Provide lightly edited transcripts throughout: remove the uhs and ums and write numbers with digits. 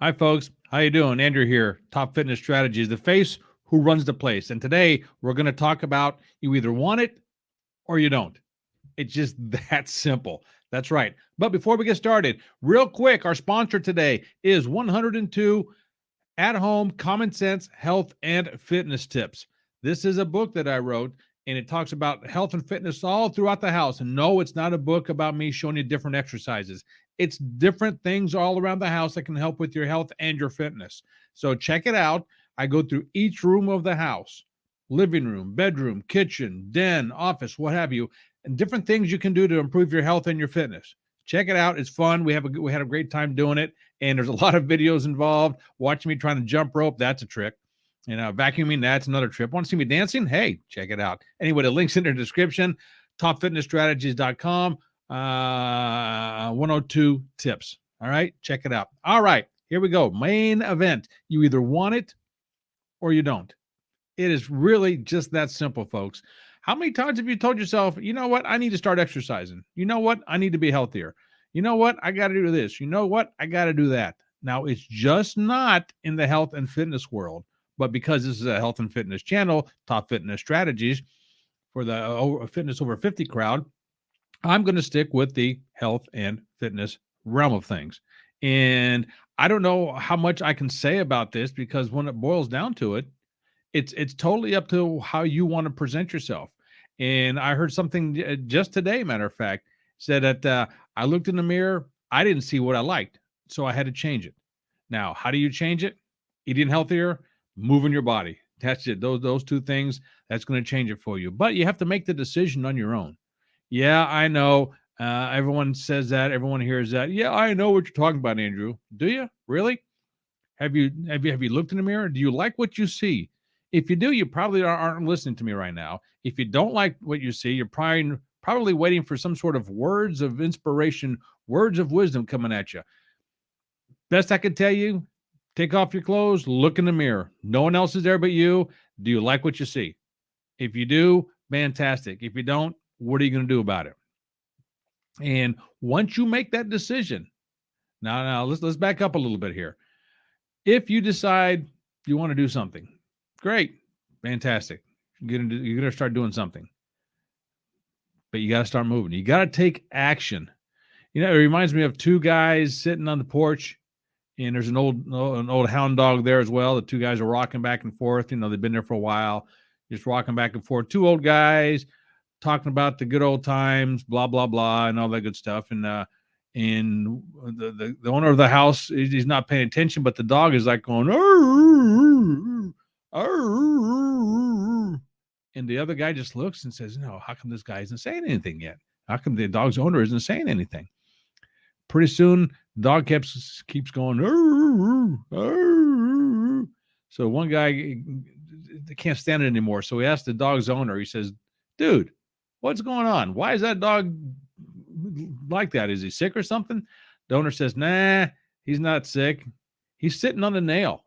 Hi, folks. How you doing? Andrew here. Top Fitness Strategies, the face who runs the place. And today we're going to talk about you either want it or you don't. It's just that simple. That's right. But before we get started, real quick, our sponsor today is 102 at home common sense health and fitness tips. This is a book that I wrote, and it talks about health and fitness all throughout the house. And no, it's not a book about me showing you different exercises. It's different things all around the house that can help with your health and your fitness. So check it out. I go through each room of the house: living room, bedroom, kitchen, den, office, what have you, and different things you can do to improve your health and your fitness. Check it out. It's fun. We had a great time doing it, and there's a lot of videos involved. Watching me trying to jump rope, that's a trick. Vacuuming, that's another trip. Want to see me dancing? Hey, check it out. Anyway, the link's in the description. Topfitnessstrategies.com. 102 tips. All right, check it out. All right, here we go. Main event. You either want it or you don't. It is really just that simple, folks. How many times have you told yourself, you know what? I need to start exercising. You know what? I need to be healthier. You know what? I got to do this. You know what? I got to do that. Now, it's just not in the health and fitness world, but because this is a health and fitness channel, Top Fitness Strategies for the fitness over 50 crowd, I'm going to stick with the health and fitness realm of things. And I don't know how much I can say about this because when it boils down to it, it's totally up to how you want to present yourself. And I heard something just today, matter of fact, said that I looked in the mirror, I didn't see what I liked, so I had to change it. Now, how do you change it? Eating healthier, moving your body. That's it. Those two things, that's going to change it for you. But you have to make the decision on your own. Yeah, I know. Everyone says that. Everyone hears that. Yeah, I know what you're talking about, Andrew. Do you really? Have you looked in the mirror? Do you like what you see? If you do, you probably aren't listening to me right now. If you don't like what you see, you're probably waiting for some sort of words of inspiration, words of wisdom coming at you. Best I can tell you, take off your clothes, look in the mirror. No one else is there but you. Do you like what you see? If you do, fantastic. If you don't, what are you going to do about it? And once you make that decision, now let's back up a little bit here. If you decide you want to do something, great, fantastic. You're gonna start doing something, but you got to start moving. You got to take action. It reminds me of two guys sitting on the porch, and there's an old hound dog there as well. The two guys are rocking back and forth. They've been there for a while, just rocking back and forth. Two old guys talking about the good old times, blah blah blah, and all that good stuff. And the owner of the house, he's not paying attention, but the dog is like going, "Arr, arr." And the other guy just looks and says, "No, how come this guy isn't saying anything yet? How come the dog's owner isn't saying anything?" Pretty soon, the dog keeps going, "Arr, arr." So one guy can't stand it anymore. So he asked the dog's owner. He says, "Dude, what's going on? Why is that dog like that? Is he sick or something?" The owner says, "Nah, he's not sick. He's sitting on a nail."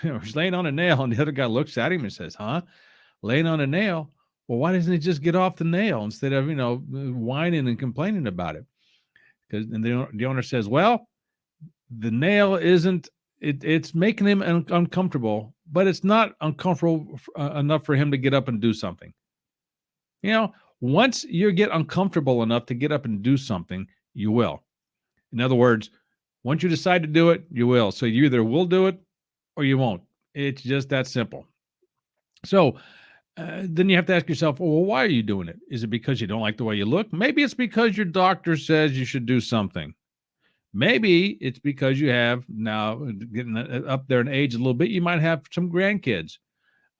He's laying on a nail, and the other guy looks at him and says, "Huh? Laying on a nail? Well, why doesn't he just get off the nail instead of whining and complaining about it?" And the owner says, "Well, the nail isn't. It's making him uncomfortable, but it's not uncomfortable enough for him to get up and do something." You know, once you get uncomfortable enough to get up and do something, you will. In other words, once you decide to do it, you will. So you either will do it or you won't. It's just that simple. So then you have to ask yourself, well, why are you doing it? Is it because you don't like the way you look? Maybe it's because your doctor says you should do something. Maybe it's because you have now getting up there in age a little bit, you might have some grandkids.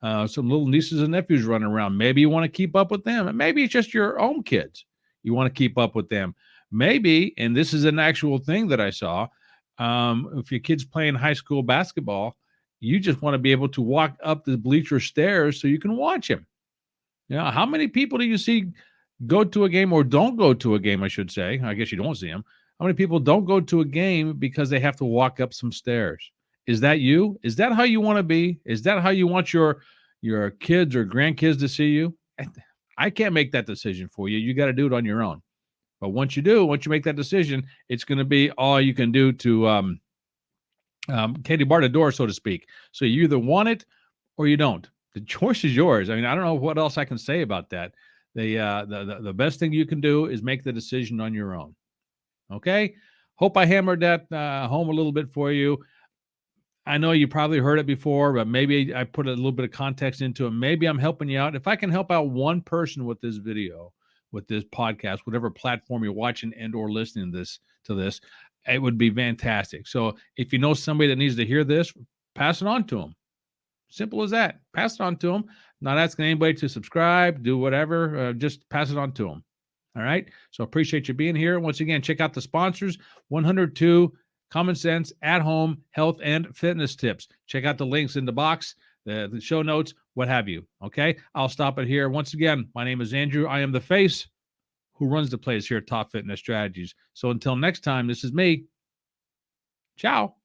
Some little nieces and nephews running around. Maybe you want to keep up with them. And maybe it's just your own kids. You want to keep up with them. Maybe, and this is an actual thing that I saw, if your kid's playing high school basketball, you just want to be able to walk up the bleacher stairs so you can watch him. How many people do you see go to a game or don't go to a game, I should say? I guess you don't see them. How many people don't go to a game because they have to walk up some stairs? Is that you? Is that how you want to be? Is that how you want your kids or grandkids to see you? I can't make that decision for you. You got to do it on your own. But once you make that decision, it's going to be all you can do to Katie bar the door, so to speak. So you either want it or you don't. The choice is yours. I mean, I don't know what else I can say about that. The best thing you can do is make the decision on your own. Okay. Hope I hammered that home a little bit for you. I know you probably heard it before, but maybe I put a little bit of context into it. Maybe I'm helping you out. If I can help out one person with this video, with this podcast, whatever platform you're watching and or listening to this, it would be fantastic. So if you know somebody that needs to hear this, pass it on to them. Simple as that. Pass it on to them. Not asking anybody to subscribe, do whatever. Just pass it on to them. All right. So appreciate you being here. Once again, check out the sponsors 102 Common Sense at Home Health and Fitness Tips. Check out the links in the box, the show notes, what have you. Okay. I'll stop it here. Once again, my name is Andrew. I am the face who runs the place here at Top Fitness Strategies. So until next time, this is me. Ciao.